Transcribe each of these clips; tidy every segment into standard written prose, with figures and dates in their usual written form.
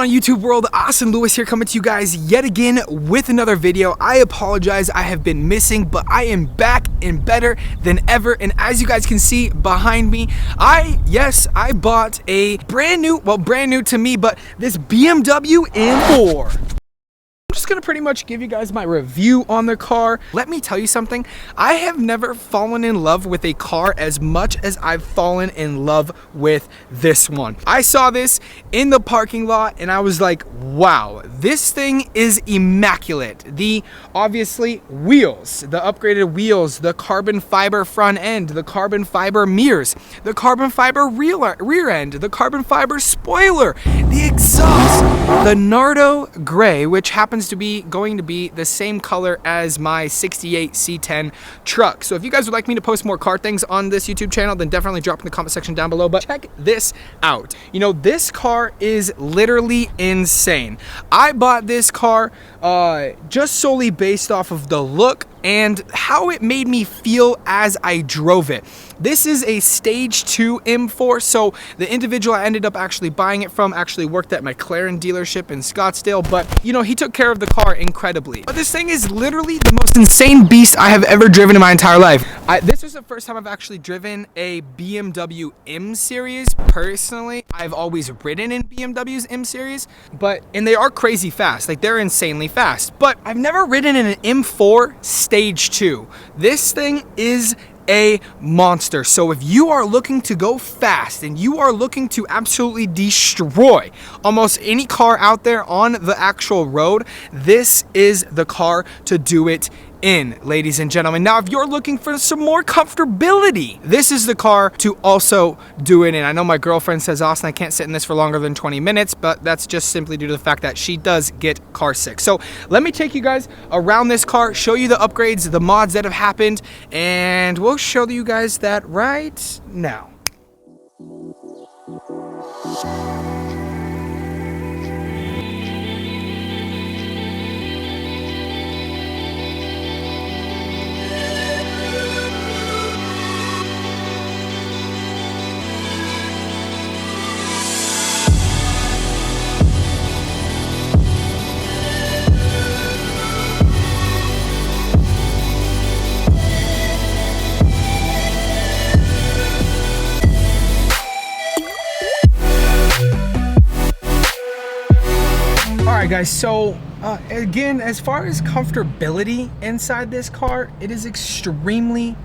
on YouTube world? Austin Lewis here, coming to you guys yet again with another video. I apologize, I have been missing, but I am back and better than ever. And as you guys can see behind me, I bought a brand new to me, but this BMW M4. I'm just gonna pretty much give you guys my review on the car. Let me tell you something. I have never fallen in love with a car as much as I've fallen in love with this one. I saw this in the parking lot and I was like, wow, this thing is immaculate. The obviously wheels, the upgraded wheels, the carbon fiber front end, the carbon fiber mirrors, the carbon fiber rear end, the carbon fiber spoiler, the exhaust, the Nardo gray, which happens to be going to be the same color as my 68 C10 truck. So if you guys would like me to post more car things on this YouTube channel, then definitely drop in the comment section down below. But check this out. You know, this car is literally insane. I bought this car just solely based off of the look and how it made me feel as I drove it. This is a stage 2 M4, so the individual I ended up actually buying it from actually worked at McLaren dealership in Scottsdale, but you know, he took care of the car incredibly. But this thing is literally the most insane beast I have ever driven in my entire life. This was the first time I've actually driven a BMW M series. Personally, I've always ridden in BMW's M series, and they are crazy fast, like they're insanely fast, but I've never ridden in an M4 stage 2. This thing is a monster. So if you are looking to go fast and you are looking to absolutely destroy almost any car out there on the actual road, this is the car to do it in, ladies and gentlemen. Now, if you're looking for some more comfortability, this is the car to also do it in. I know my girlfriend says, Austin, I can't sit in this for longer than 20 minutes, but that's just simply due to the fact that she does get car sick. So let me take you guys around this car, show you the upgrades, the mods that have happened, and we'll show you guys that right now. Alright guys, so again, as far as comfortability inside this car, it is extremely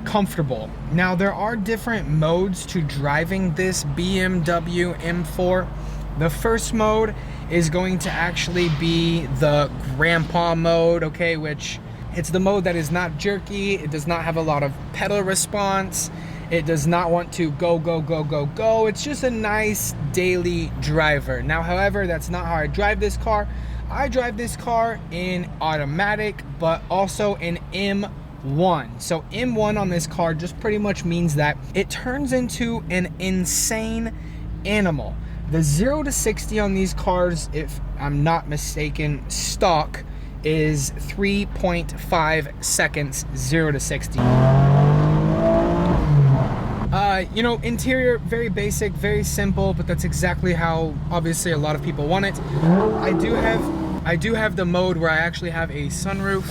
comfortable. Now, there are different modes to driving this BMW M4. The first mode is going to actually be the grandpa mode, okay, which it's the mode that is not jerky, it does not have a lot of pedal response, it does not want to go, go, go, go, go. It's just a nice daily driver. Now, however, that's not how I drive this car. I drive this car in automatic, but also in M1. So M1 on this car just pretty much means that it turns into an insane animal. The 0 to 60 on these cars, if I'm not mistaken, stock is 3.5 seconds, 0 to 60. You know, interior, very basic, very simple, but that's exactly how obviously a lot of people want it. I do have the mode where I actually have a sunroof.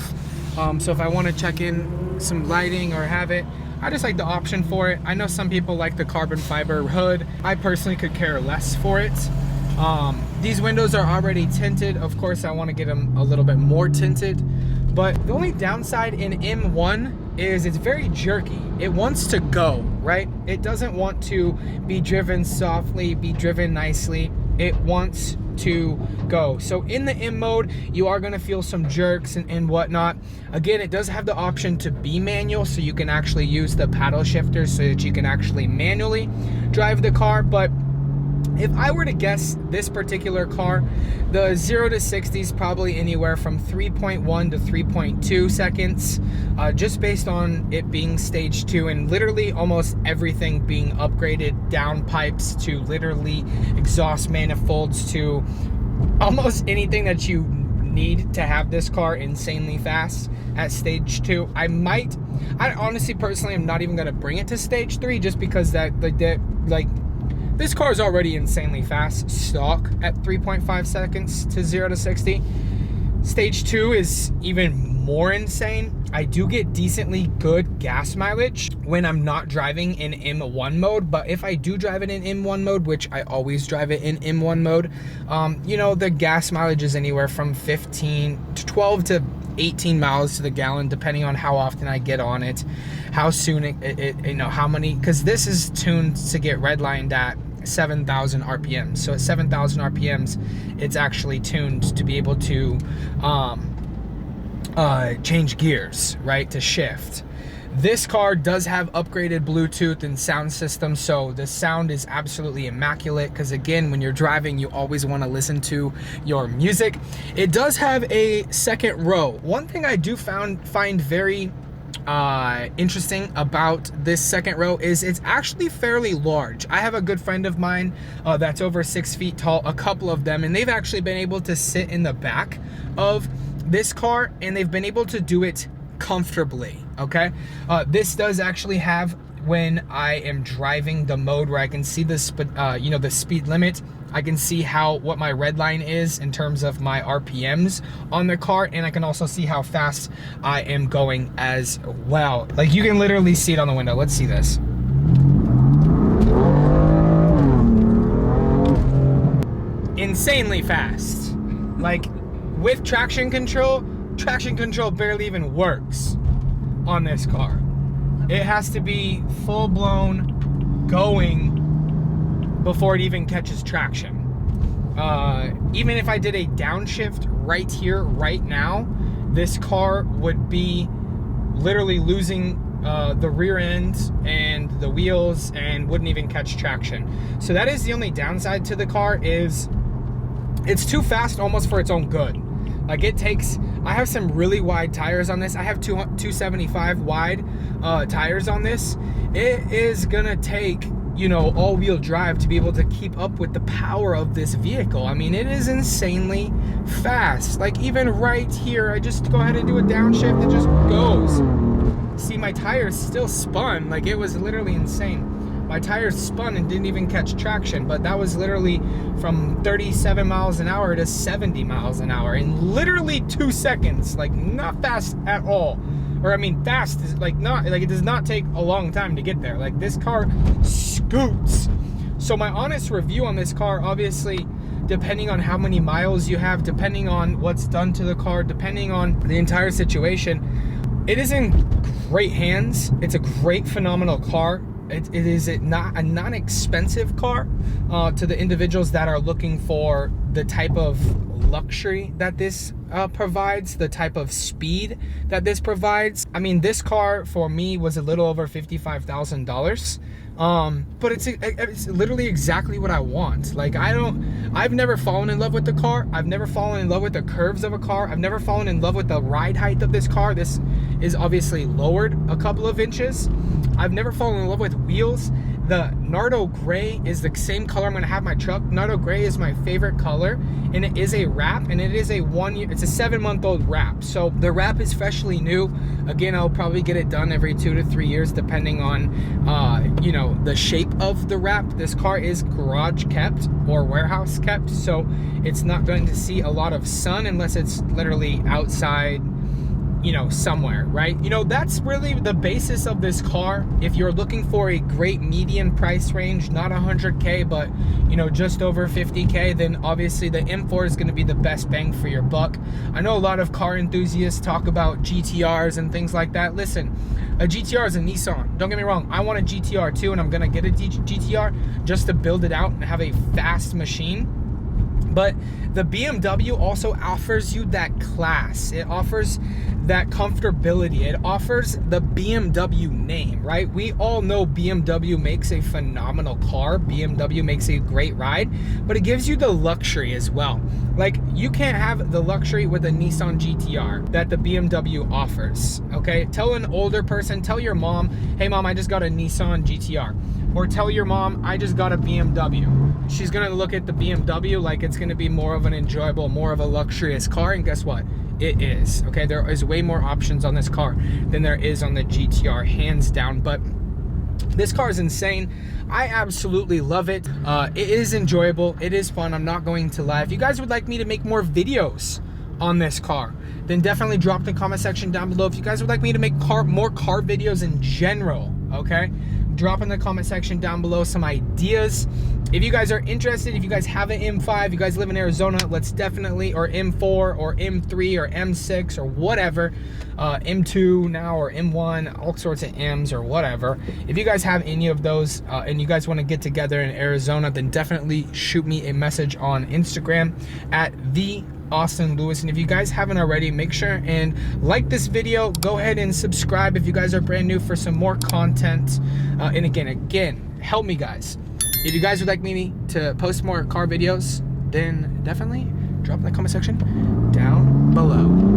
So if I want to check in some lighting or have it, I just like the option for it. I know some people like the carbon fiber hood. I personally could care less for it. These windows are already tinted. Of course, I want to get them a little bit more tinted. But the only downside in M1 is it's very jerky. It wants to go, right? It doesn't want to be driven softly, be driven nicely. It wants to go. So in the M mode, you are going to feel some jerks and whatnot. Again, it does have the option to be manual, so you can actually use the paddle shifter so that you can actually manually drive the car. But if I were to guess this particular car, the 0 to 60 is probably anywhere from 3.1 to 3.2 seconds, just based on it being stage 2 and literally almost everything being upgraded, downpipes to literally exhaust manifolds to almost anything that you need to have this car insanely fast at stage 2. I honestly personally am not even going to bring it to stage 3 just because that This car is already insanely fast, stock at 3.5 seconds to 0 to 60. Stage 2 is even more insane. I do get decently good gas mileage when I'm not driving in M1 mode, but if I do drive it in M1 mode, which I always drive it in M1 mode, you know, the gas mileage is anywhere from 12 to 18 miles to the gallon, depending on how often I get on it, how soon it you know, how many, because this is tuned to get redlined at 7,000 RPMs. So at 7,000 RPMs, it's actually tuned to be able to change gears, right, to shift. This car does have upgraded Bluetooth and sound system, so the sound is absolutely immaculate, because again, when you're driving, you always want to listen to your music. It does have a second row. One thing I do find very interesting about this second row is it's actually fairly large. I have a good friend of mine that's over 6 feet tall, a couple of them, and they've actually been able to sit in the back of this car, and they've been able to do it comfortably. Okay, this does actually have, when I am driving, the mode where I can see the you know, the speed limit. I can see what my red line is in terms of my RPMs on the car, and I can also see how fast I am going as well. Like, you can literally see it on the window. Let's see this. Insanely fast. Like, with traction control barely even works on this car. It has to be full-blown going before it even catches traction. Even if I did a downshift right here, right now, this car would be literally losing the rear end and the wheels and wouldn't even catch traction. So that is the only downside to the car, is it's too fast almost for its own good. Like, it takes, I have some really wide tires on this. I have 275 wide tires on this. It is gonna take, you know, all-wheel drive to be able to keep up with the power of this vehicle. I mean, it is insanely fast. Like, even right here, I just go ahead and do a downshift, it just goes. See, my tires still spun. Like, it was literally insane. My tires spun and didn't even catch traction, but that was literally from 37 miles an hour to 70 miles an hour in literally 2 seconds. Like, not fast at all. Or, I mean, fast is like, not, like, it does not take a long time to get there. Like, this car scoots. So my honest review on this car, obviously, depending on how many miles you have, depending on what's done to the car, depending on the entire situation, it is in great hands. It's a great, phenomenal car. It is a non-expensive car to the individuals that are looking for the type of luxury that this provides, the type of speed that this provides. I mean, this car for me was a little over $55,000. But it's literally exactly what I want. Like, I've never fallen in love with the car. I've never fallen in love with the curves of a car. I've never fallen in love with the ride height of this car. This is obviously lowered a couple of inches. I've never fallen in love with wheels. The Nardo Gray is the same color I'm gonna have my truck. Nardo Gray is my favorite color, and it is a wrap, and it is a 1 year, it's a 7-month-old wrap. So the wrap is freshly new. Again, I'll probably get it done every 2 to 3 years, depending on, you know, the shape of the wrap. This car is garage kept or warehouse kept, so it's not going to see a lot of sun unless it's literally outside, you know, somewhere, right? You know, that's really the basis of this car. If you're looking for a great median price range, not 100K, but, you know, just over 50K, then obviously the M4 is going to be the best bang for your buck. I know a lot of car enthusiasts talk about GTRs and things like that. Listen, a GTR is a Nissan. Don't get me wrong, I want a GTR too, and I'm going to get a GTR just to build it out and have a fast machine. But the BMW also offers you that class. It offers that comfortability. It offers the BMW name, right? We all know BMW makes a phenomenal car. BMW makes a great ride, but it gives you the luxury as well. Like, you can't have the luxury with a Nissan GTR that the BMW offers, okay? Tell an older person, tell your mom, hey mom, I just got a Nissan GTR. Or tell your mom, I just got a BMW. She's gonna look at the BMW like it's gonna be more of an enjoyable, more of a luxurious car, and guess what? It is, okay? There is way more options on this car than there is on the GTR, hands down. But This car is insane. I absolutely love it. It is enjoyable. It is fun. I'm not going to lie. If you guys would like me to make more videos on this car, then definitely drop in the comment section down below. If you guys would like me to make more car videos in general, okay? Drop in the comment section down below some ideas. If you guys are interested, if you guys have an M5, you guys live in Arizona, let's definitely, or M4 or M3 or M6 or whatever, M2 now or M1, all sorts of M's or whatever. If you guys have any of those and you guys want to get together in Arizona, then definitely shoot me a message on Instagram at Austin Lewis. And if you guys haven't already, make sure and like this video. Go ahead and subscribe if you guys are brand new for some more content. And again, help me, guys. If you guys would like me to post more car videos, then definitely drop in the comment section down below.